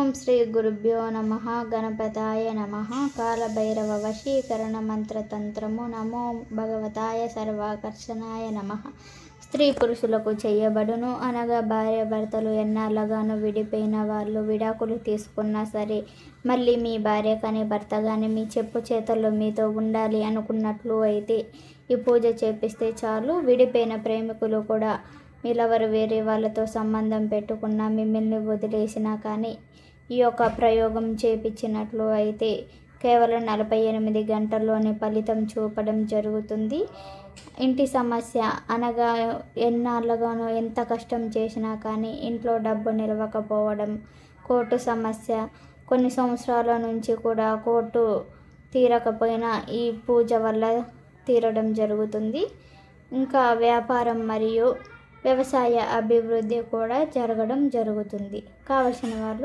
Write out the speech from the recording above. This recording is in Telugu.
ఓం శ్రీ గురుభ్యో నమః. గణపతాయ నమః. కాలభైరవ వశీకరణ మంత్రతంత్రము. నమో భగవతాయ సర్వాకర్షణాయ నమః. స్త్రీ పురుషులకు చేయబడును అనగా భార్యాభర్తలు ఎన్నాళ్ళగానో విడిపోయిన వాళ్ళు విడాకులు తీసుకున్నా సరే మళ్ళీ మీ భార్య కానీ భర్త కానీ మీ చెప్పు చేతల్లో మీతో ఉండాలి అనుకున్నట్లు అయితే ఈ పూజ చేపిస్తే చాలు. విడిపోయిన ప్రేమికులు కూడా మీరెవరు వేరే వాళ్ళతో సంబంధం పెట్టుకున్నా మిమ్మల్ని వదిలేసినా కానీ ఈ యొక్క ప్రయోగం చేపించినట్లు అయితే కేవలం 48 గంటల్లోనే ఫలితం చూపడం జరుగుతుంది. ఇంటి సమస్య అనగా ఎన్నాళ్ళగానో ఎంత కష్టం చేసినా కానీ ఇంట్లో డబ్బు నిలవకపోవడం, కోర్టు సమస్య కొన్ని సంవత్సరాల నుంచి కూడా కోర్టు తీరకపోయినా ఈ పూజ వల్ల తీరడం జరుగుతుంది. ఇంకా వ్యాపారం మరియు వ్యవసాయ అభివృద్ధి కూడా జరగడం జరుగుతుంది. కావలసిన వాళ్ళు